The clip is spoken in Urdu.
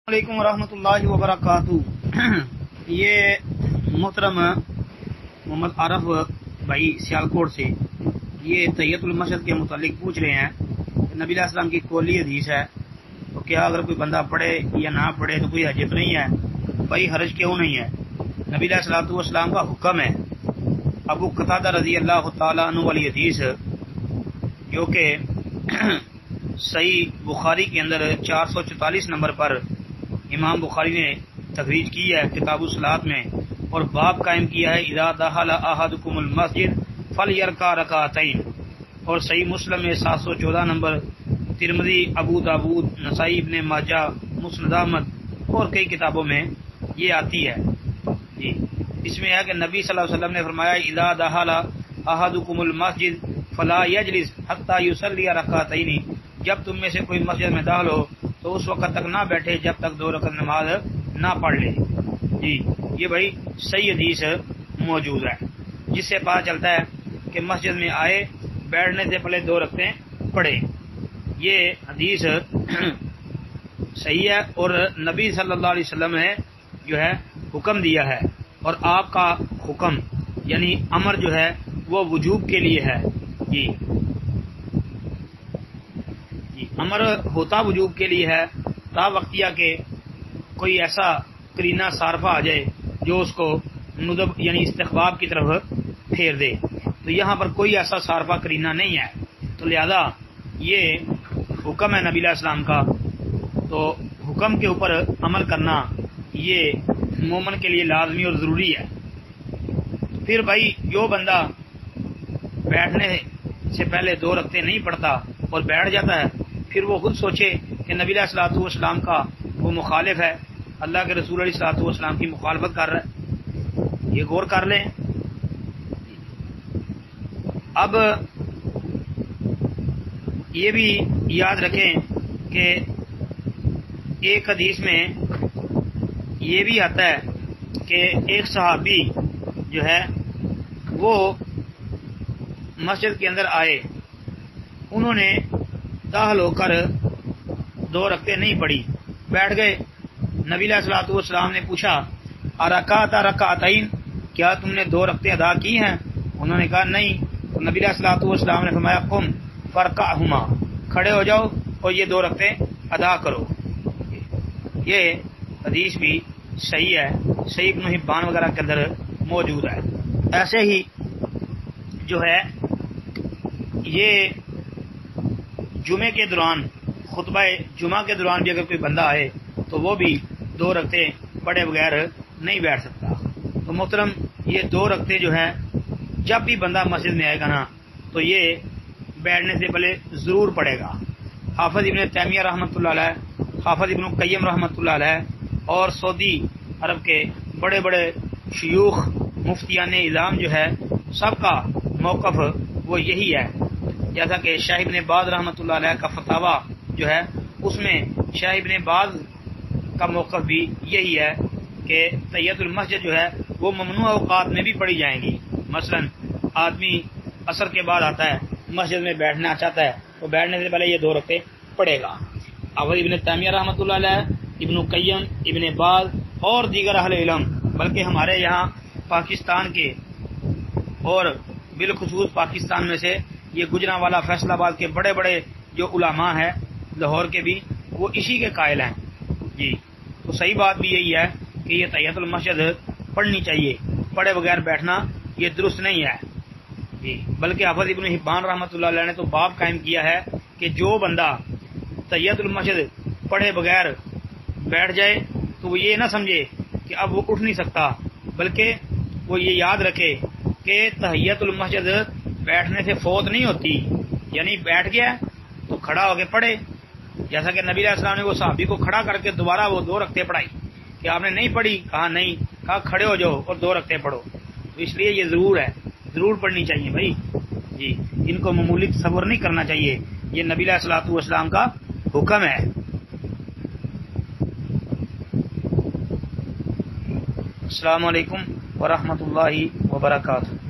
علیکم ورحمۃ اللہ وبرکاتہ۔ یہ محترم محمد عارف بھائی سیالکوٹ سے یہ تحیت المسجد کے متعلق پوچھ رہے ہیں کہ نبی علیہ السلام کی قولی حدیث ہے تو کیا اگر کوئی بندہ پڑھے یا نہ پڑھے تو کوئی حرج نہیں ہے؟ بھائی حرج کیوں نہیں ہے؟ نبی علیہ السلام کا حکم ہے۔ ابو قتادہ رضی اللہ تعالیٰ عنہ والی حدیث جو کہ صحیح بخاری کے اندر 444 نمبر پر امام بخاری نے تخریج کی ہے کتاب الصلاۃ میں، اور باب قائم کیا ہے اذا دخل احدکم المسجد فلیرکع رکعتین، اور صحیح مسلم میں 714 نمبر، ترمذی، ابو داود، نسائی، ابن ماجہ، مسند احمد اور کئی کتابوں میں یہ آتی ہے۔ جی اس میں ہے کہ نبی صلی اللہ علیہ وسلم نے فرمایا اذا دخل احدکم المسجد فلا یجلس حتی یصلی رکعتین، جب تم میں سے کوئی مسجد میں داخل ہو تو اس وقت تک نہ بیٹھے جب تک 2 رکعت نماز نہ پڑھ لے۔ جی یہ بھائی صحیح حدیث موجود ہے، جس سے پتہ چلتا ہے کہ مسجد میں آئے بیٹھنے سے پہلے 2 رکعتیں پڑھے۔ یہ حدیث صحیح ہے، اور نبی صلی اللہ علیہ وسلم نے جو ہے حکم دیا ہے، اور آپ کا حکم یعنی امر جو ہے وہ وجوب کے لیے ہے۔ جی امر ہوتا وجوب کے لیے ہے تا وقتیہ کہ کوئی ایسا قرینہ صارفہ آ جائے جو اس کو ندب یعنی استحباب کی طرف پھیر دے، تو یہاں پر کوئی ایسا صارفہ قرینہ نہیں ہے، تو لہذا یہ حکم ہے نبی علیہ السلام کا، تو حکم کے اوپر عمل کرنا یہ مومن کے لیے لازمی اور ضروری ہے۔ پھر بھائی جو بندہ بیٹھنے سے پہلے 2 رکعتیں نہیں پڑھتا اور بیٹھ جاتا ہے، پھر وہ خود سوچے کہ نبی علیہ السلام کا وہ مخالف ہے، اللہ کے رسول علیہ السلام کی مخالفت کر رہا ہے، یہ غور کر لیں۔ اب یہ بھی یاد رکھیں کہ ایک حدیث میں یہ بھی آتا ہے کہ ایک صحابی جو ہے وہ مسجد کے اندر آئے، انہوں نے داخل ہو کر 2 رکعتیں نہیں پڑھی، بیٹھ گئے۔ نبی علیہ السلام نے پوچھا ارکعت رکعتین، کیا تم نے 2 رکعتیں ادا کی ہیں؟ انہوں نے کہا نہیں، تو نبی علیہ السلام نے فرمایا قم فرکعہما، کھڑے ہو جاؤ اور یہ 2 رکعتیں ادا کرو۔ یہ حدیث بھی صحیح ہے، صحیح ابن حبان وغیرہ کے اندر موجود ہے۔ ایسے ہی جو ہے یہ جمعے کے دوران، خطبہ جمعہ کے دوران بھی اگر کوئی بندہ آئے تو وہ بھی 2 رکعتیں پڑھے بغیر نہیں بیٹھ سکتا۔ تو محترم یہ 2 رکعتیں جو ہیں جب بھی بندہ مسجد میں آئے گا نا تو یہ بیٹھنے سے پہلے ضرور پڑھے گا۔ حافظ ابن تیمیہ رحمۃ اللہ علیہ، حافظ ابن القیم رحمۃ اللہ علیہ، اور سعودی عرب کے بڑے بڑے شیوخ مفتیان اعظام جو ہے سب کا موقف وہ یہی ہے، جیسا کہ شیخ ابن باز رحمۃ اللہ علیہ کا فتاویٰ جو ہے اس میں شیخ ابن باز کا موقف بھی یہی ہے کہ تحیت المسجد جو ہے وہ ممنوع اوقات میں بھی پڑھی جائیں گی۔ مثلا آدمی عصر کے بعد آتا ہے مسجد میں بیٹھنا چاہتا ہے تو بیٹھنے سے پہلے یہ 2 رکعتیں پڑھے گا۔ حافظ ابن تیمیہ رحمۃ اللہ علیہ، ابن القیم، ابن باز اور دیگر اہل علم، بلکہ ہمارے یہاں پاکستان کے اور بالخصوص پاکستان میں سے یہ گجرانوالہ فیصل آباد کے بڑے بڑے جو علماء ہیں لاہور کے بھی، وہ اسی کے قائل ہیں۔ جی تو صحیح بات بھی یہی ہے کہ یہ تحیت المسجد پڑھنی چاہیے، پڑھے بغیر بیٹھنا یہ درست نہیں ہے۔ جی بلکہ حافظ ابن حبان رحمۃ اللہ علیہ نے تو باب قائم کیا ہے کہ جو بندہ تحیت المسجد پڑھے بغیر بیٹھ جائے تو وہ یہ نہ سمجھے کہ اب وہ اٹھ نہیں سکتا، بلکہ وہ یہ یاد رکھے کہ تحیت المسجد بیٹھنے سے فوت نہیں ہوتی، یعنی بیٹھ گیا تو کھڑا ہو کے پڑھے، جیسا کہ نبی علیہ السلام نے وہ صحابی کو کھڑا کر کے دوبارہ وہ 2 رکعتیں پڑھائی۔ کہ آپ نے نہیں پڑھی؟ کہا نہیں، کہا کھڑے ہو جاؤ اور 2 رکعتیں پڑھو۔ تو اس لیے یہ ضرور ہے، ضرور پڑھنی چاہیے بھائی۔ جی ان کو معمولی تصور نہیں کرنا چاہیے، یہ نبی علیہ السلام کا حکم ہے۔ السلام علیکم ورحمۃ اللہ وبرکاتہ۔